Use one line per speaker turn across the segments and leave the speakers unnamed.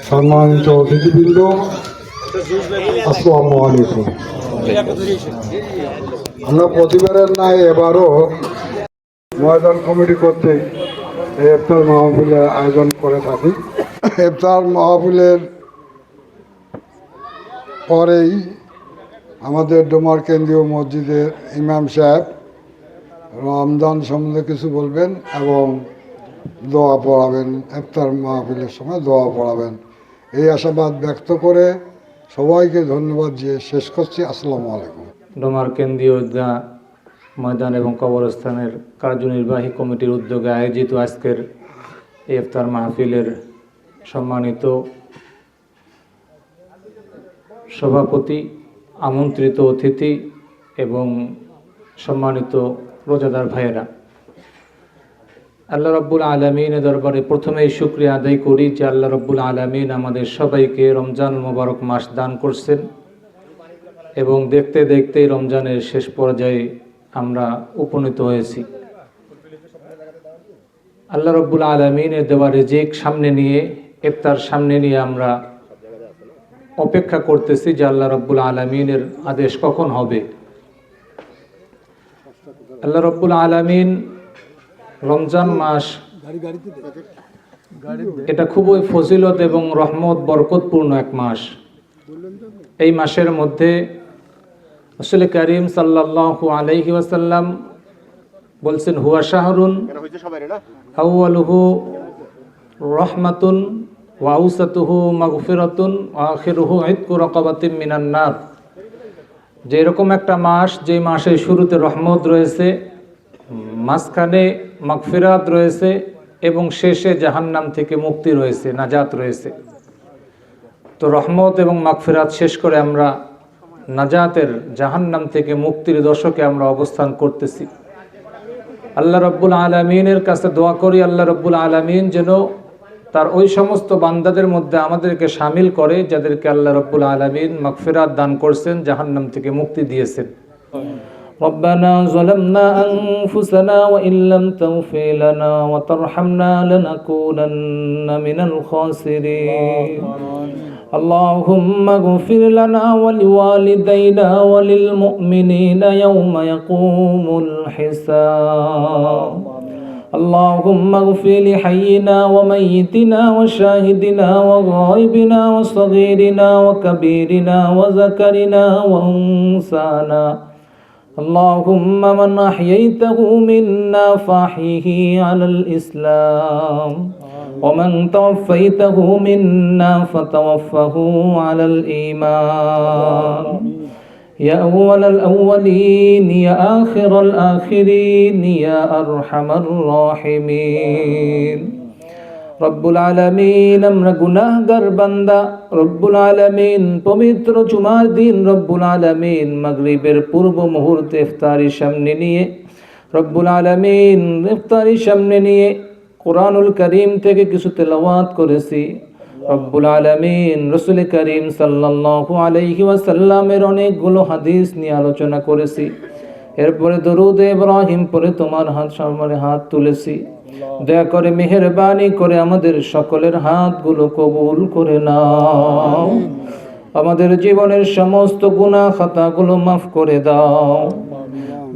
সম্মানিত অতিথিবৃন্দ, আসসালামু আলাইকুম। আমরা প্রতিবারের ন্যায় এবারও ময়দান কমিটি কর্তৃক ইফতার মাহফিলের আয়োজন করে থাকি। ইফতার মাহফিলের পরেই আমাদের ডোমার কেন্দ্রীয় মসজিদের ইমাম সাহেব রমজান সম্বন্ধে কিছু বলবেন এবং দোয়া পড়াবেন। ইফতার মাহফিলের সময় দোয়া পড়াবেন, এই আশাবাদ ব্যক্ত করে সবাইকে ধন্যবাদ দিয়ে শেষ করছি। আসসালামু আলাইকুম।
ডোমার কেন্দ্রীয় ঈদগাহ ময়দান এবং কবরস্থানের কার্যনির্বাহী কমিটির উদ্যোগে আয়োজিত আজকের ইফতার মাহফিলের সম্মানিত সভাপতি, আমন্ত্রিত অতিথি এবং সম্মানিত রোজাদার ভাইয়েরা, আল্লাহ রাব্বুল আলামিনের দরবারে প্রথমেই শুকরিয়া আদায় করি যে আল্লাহ রাব্বুল আলামিন আমাদের সবাইকে রমজান মোবারক মাস দান করছেন এবং দেখতে দেখতে রমজানের শেষ পর্যায়ে আমরা উপনীত হয়েছি। আল্লাহ রাব্বুল আলামিনের দেওয়া রিজিক সামনে নিয়ে, ইফতার সামনে নিয়ে আমরা অপেক্ষা করতেছি যে আল্লাহ রাব্বুল আলামিনের আদেশ কখন হবে। আল্লাহ রাব্বুল আলামিন রমজান মাস এটা খুবই ফজিলত এবং রহমত বরকতপূর্ণ এক মাস। এই মাসের মধ্যে রাসূল করিম সাল্লাল্লাহু আলাইহি ওয়াসাল্লাম বলছেন, হুয়া শাহরুন আউয়ালুহু রাহমাতুন ওয়া আওসাতুহু মাগফিরাতুন ওয়া আখিরুহু ইতকু রাকাবাতিন মিনান নার। যে এরকম একটা মাস, যে মাসের শুরুতে রহমত রয়েছে, মাঝখানে মাগফিরাত রয়েছে এবং শেষে জাহান্নাম থেকে মুক্তি রয়েছে, নাজাত রয়েছে। তো রহমত এবং মাগফিরাত শেষ করে আমরা নাজাতের, জাহান্নাম থেকে মুক্তির দশকে আমরা অবস্থান করতেছি। আল্লাহ রাব্বুল আলামিনের কাছে দোয়া করি, আল্লাহ রাব্বুল আলামিন যেন তার ওই সমস্ত বান্দাদের মধ্যে আমাদেরকে শামিল করে যাদেরকে আল্লাহ রাব্বুল আলামিন মাগফিরাত দান করছেন, জাহান্নাম থেকে মুক্তি দিয়েছেন। ربنا ظلمنا أنفسنا وإن لم تغفر لنا وترحمنا لنكونن من الخاسرين اللهم اغفر لنا ولوالدينا وللمؤمنين يوم يقوم الحساب اللهم اغفر لحينا وميتنا وشاهدنا وغائبنا وصغيرنا وكبيرنا وذكرنا وأنثانا اللهم من أحييته منا فأحيه على الإسلام ومن توفيته منا فتوفه على الإيمان يا أول الأولين يا آخر الآخرين يا أرحم الراحمين রব্বুল আলামিন, আমরা গুনাহগার বান্দা। রব্বুল আলামিন, পবিত্র জুমার দিন রব্বুল আলামিন মাগরিবের পূর্ব মুহূর্তে ইফতারি সামনে নিয়ে, রব্বুল আলামিন ইফতারি সামনে নিয়ে কোরআনুল কারীম থেকে কিছু তেলাওয়াত করেছি। রব্বুল আলামিন রাসূল করিম সাল্লাল্লাহু আলাইহি ওয়াসাল্লামের অনেকগুলো হাদিস নিয়ে আলোচনা করেছি। এরপরে দরুদ ইব্রাহিম পড়ে তোমার সামনে হাত তুলেছি। দয়া করে মেহেরবানি করে আমাদের সকলের হাতগুলো কবুল করে নাও। আমাদের জীবনের সমস্ত গুনাহ খাতাগুলো মাফ করে দাও।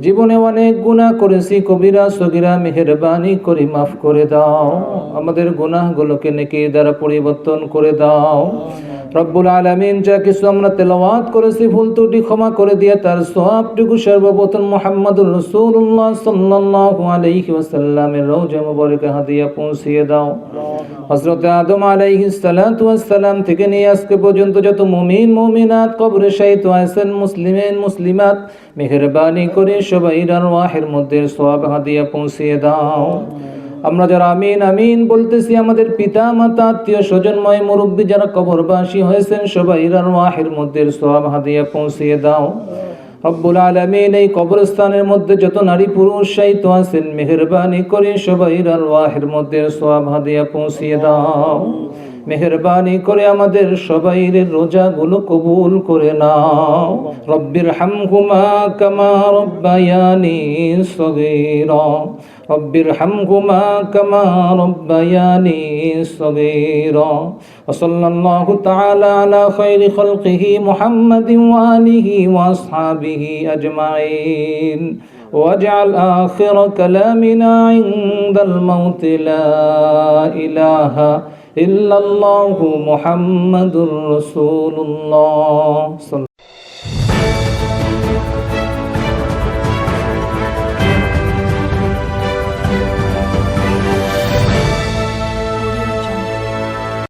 জীবনে অনেক গুনাহ করেছি, কবিরা সগীরা, মেহেরবানি করে মাফ করে দাও। আমাদের গুনাহগুলোকে নেকির দ্বারা পরিবর্তন করে দাও। রব্বুল আলামিন, যা কিছু আমরা তেলাওয়াত করেছি ভুল ত্রুটি ক্ষমা করে দিয়ে তার সওয়াবটুকু সর্বপ্রথম মুহাম্মদুর রাসূলুল্লাহ সাল্লাল্লাহু আলাইহি ওয়াসাল্লামের রওজা মুবারকে হাদিয়া পৌঁছিয়ে দাও। হযরত আদম আলাইহিস সালাতু ওয়াস সালাম থেকে নিয়ে আজকে পর্যন্ত যত মুমিন মুমিনাত কবরে শায়িত আছেন, মুসলিমিন মুসলিমাত, মেহেরবানি করে সবাইর আরওয়াহের মধ্যে সওয়াব হাদিয়া পৌঁছিয়ে দাও। আমরা যারা আমিন আমিন বলতেছি, আমাদের পিতা মাতা আত্মীয় স্বজনময় মুরব্বী যারা কবরবাসী হয়েছেন, সবাইর আরওয়াহের মধ্যে সওয়াব হাদিয়া পৌঁছিয়ে দাও। রব্বুল আলামিন, এই কবরস্থানের মধ্যে যত নারী পুরুষ শায়িত আছেন, মেহেরবানি করে সবাইর আরওয়াহের মধ্যে সওয়াব হাদিয়া পৌঁছিয়ে দাও। মেহেরবানি করে আমাদের সবাইর রোজাগুলো কবুল করে নাও। রব্বির হামহুমা কামা রব্বায়ানি সগীরা رب ارحمهما كما ربياني صغيرا وصلى الله تعالى على خير خلقه محمد وآله وأصحابه أجمعين واجعل آخر كلامنا عند الموت لا إله إلا الله محمد رسول الله